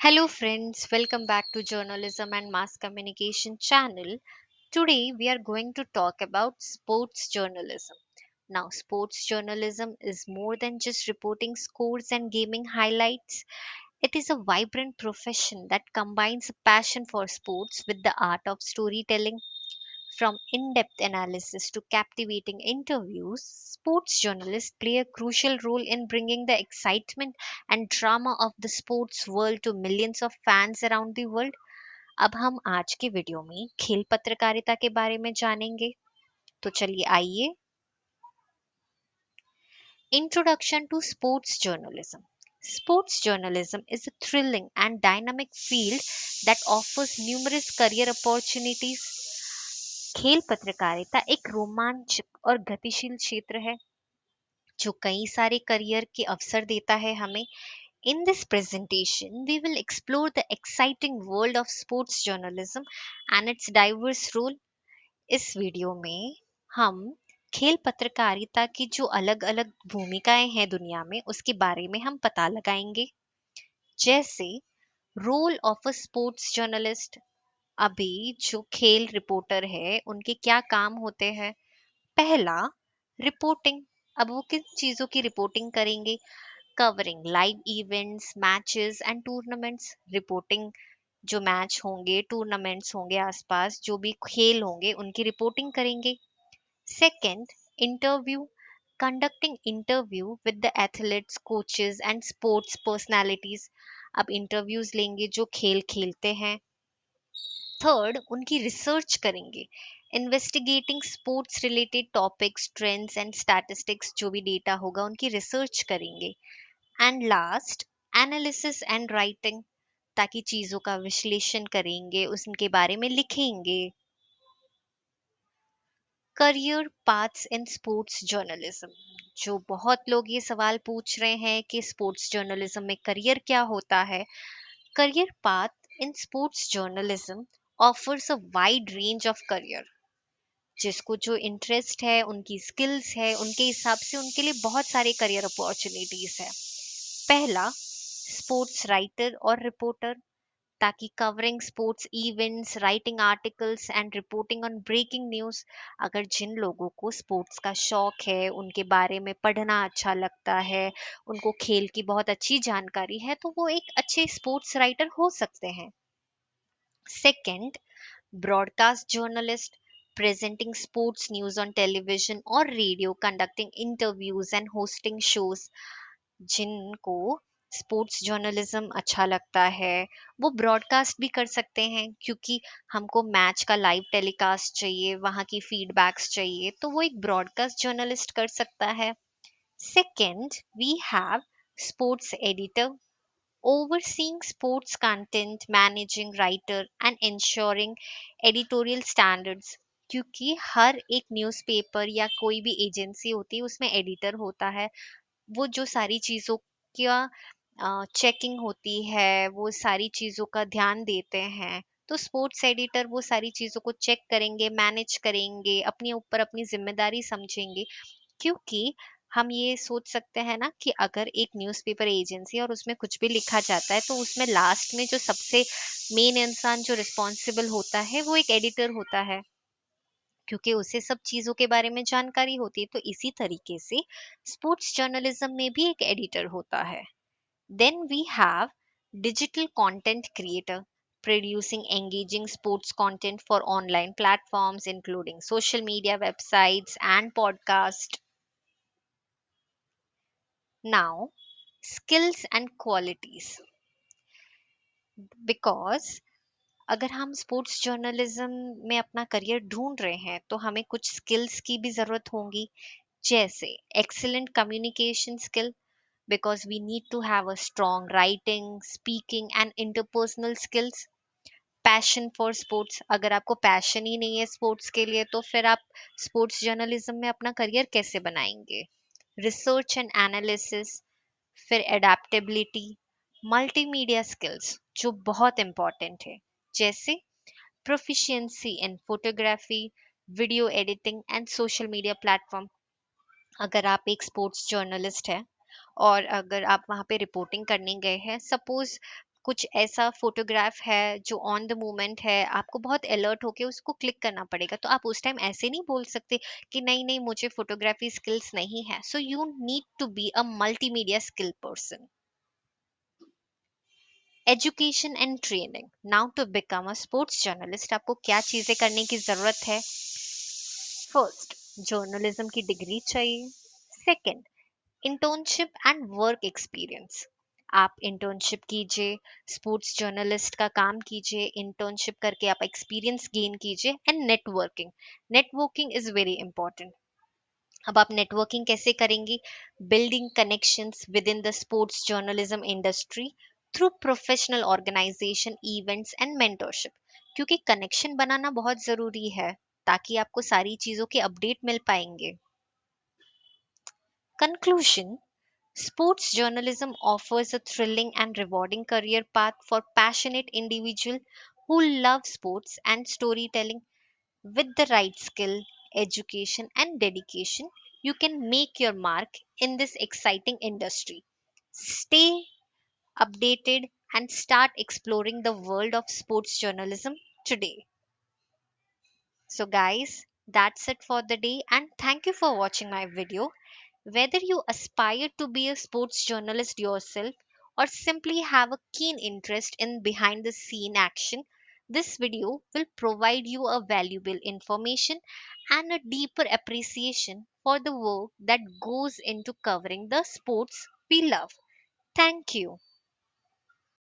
Hello friends, welcome back to Journalism and Mass Communication channel. Today we are going to talk about sports journalism. Now, sports journalism is more than just reporting scores and gaming highlights. It is a vibrant profession that combines a passion for sports with the art of storytelling. From in depth analysis to captivating interviews, sports journalists play a crucial role in bringing the excitement and drama of the sports world to millions of fans around the world. अब हम आज के video में खेल पत्रकारिता के बारे में जानेंगे। तो चलिए आइए। Introduction to Sports Journalism. Sports journalism is a thrilling and dynamic field that offers numerous career opportunities. खेल पत्रकारिता एक रोमांचक और गतिशील क्षेत्र है जो कई सारे करियर के अवसर देता है हमें। In this presentation, we will explore the exciting world of sports journalism and its diverse role. इस वीडियो में हम खेल पत्रकारिता की जो अलग अलग भूमिकाएं हैं दुनिया में उसके बारे में हम पता लगाएंगे। जैसे role of a sports journalist, अभी जो खेल रिपोर्टर है उनके क्या काम होते हैं। पहला, रिपोर्टिंग। अब वो किन चीजों की रिपोर्टिंग करेंगे? Covering live events, matches and tournaments. Reporting, जो मैच होंगे, टूर्नामेंट्स होंगे, आसपास जो भी खेल होंगे उनकी रिपोर्टिंग करेंगे। Second, interview. Conducting interview with the athletes, coaches and sports personalities. अब इंटरव्यूज लेंगे जो खेल खेलते हैं। थर्ड, उनकी रिसर्च करेंगे। Investigating sports related topics, trends and statistics, जो भी डेटा होगा उनकी रिसर्च करेंगे। And last, analysis and writing, ताकि चीजों का विश्लेषण करेंगे, उनके बारे में लिखेंगे। Career paths in sports journalism. जो बहुत लोग ये सवाल पूछ रहे हैं कि स्पोर्ट्स जर्नलिज्म में करियर क्या होता है। Career path in sports journalism offers a wide range of career. जिसको जो इंटरेस्ट है, उनकी स्किल्स है, उनके हिसाब से उनके लिए बहुत सारे करियर अपॉर्चुनिटीज है। पहला, स्पोर्ट्स राइटर और रिपोर्टर, ताकि covering sports events, writing articles and reporting on breaking news. अगर जिन लोगों को स्पोर्ट्स का शौक है, उनके बारे में पढ़ना अच्छा लगता है, उनको खेल की बहुत अच्छी जानकारी है, तो वो एक अच्छे स्पोर्ट्स राइटर हो सकते हैं। Second, broadcast journalist, presenting sports news on television or radio, conducting interviews and hosting shows। जिनको स्पोर्ट्स जर्नलिज्म अच्छा लगता है वो ब्रॉडकास्ट भी कर सकते हैं, क्योंकि हमको मैच का लाइव टेलीकास्ट चाहिए, वहाँ की फीडबैक्स चाहिए, तो वो एक ब्रॉडकास्ट जर्नलिस्ट कर सकता है। Second, we have sports editor, overseeing sports content, managing writer and ensuring editorial standards। क्योंकि हर एक न्यूज़पेपर या कोई भी एजेंसी होती है उसमें एडिटर होता है। वो जो सारी चीज़ों का चेकिंग होती है, वो सारी चीज़ों का ध्यान देते हैं। तो स्पोर्ट्स एडिटर वो सारी चीज़ों को चेक करेंगे, मैनेज करेंगे, अपने ऊपर अपनी जिम्मेदारी समझेंगे। क्योंकि हम ये सोच सकते हैं ना कि अगर एक न्यूज़पेपर एजेंसी और उसमें कुछ भी लिखा जाता है तो उसमें लास्ट में जो सबसे मेन इंसान जो रिस्पॉन्सिबल होता है वो एक एडिटर होता है, क्योंकि उसे सब चीजों के बारे में जानकारी होती है। तो इसी तरीके से स्पोर्ट्स जर्नलिज्म में भी एक एडिटर होता है। Then we have digital content creator, producing engaging sports content for online platforms including social media, websites and podcast। Now, skills and qualities, because अगर हम स्पोर्ट्स जर्नलिज्म में अपना करियर ढूंढ रहे हैं तो हमें कुछ स्किल्स की भी जरूरत होगी। जैसे excellent communication skill, because we need to have a strong writing, speaking and interpersonal skills। Passion for sports, अगर आपको पैशन ही नहीं है स्पोर्ट्स के लिए तो फिर आप स्पोर्ट्स जर्नलिज्म में अपना करियर कैसे बनाएंगे। रिसर्च एंड एनालिसिस, फिर एडेप्टेबिलिटी, मल्टीमीडिया स्किल्स जो बहुत इंपॉर्टेंट है, जैसे proficiency in photography, video editing and social media platform. अगर आप एक स्पोर्ट्स जर्नलिस्ट है और अगर आप वहाँ पे रिपोर्टिंग करने गए हैं, सपोज कुछ ऐसा फोटोग्राफ है जो ऑन द मोमेंट है, आपको बहुत अलर्ट होके उसको क्लिक करना पड़ेगा, तो आप उस टाइम ऐसे नहीं बोल सकते कि नहीं नहीं मुझे फोटोग्राफी स्किल्स नहीं है। So you need to be a multimedia skill person. Education and training. Now to become a sports journalist आपको क्या चीजें करने की जरूरत है? फर्स्ट, जर्नलिज्म की डिग्री चाहिए। Second, internship and work experience. आप इंटर्नशिप कीजिए, स्पोर्ट्स जर्नलिस्ट का काम कीजिए, इंटर्नशिप करके आप एक्सपीरियंस गेन कीजिए। And networking. Networking is very important. अब आप नेटवर्किंग कैसे करेंगे? Building connections within the sports journalism industry through professional organisation, events and mentorship. क्योंकि कनेक्शन बनाना बहुत जरूरी है, ताकि आपको सारी चीजों के अपडेट मिल पाएंगे। Conclusion. Sports journalism offers a thrilling and rewarding career path for passionate individuals who love sports and storytelling. With the right skill, education, and dedication, you can make your mark in this exciting industry. Stay updated and start exploring the world of sports journalism today. So, guys, that's it for the day, and thank you for watching my video. Whether you aspire to be a sports journalist yourself or simply have a keen interest in behind the scene action, this video will provide you a valuable information and a deeper appreciation for the work that goes into covering the sports we love. Thank you.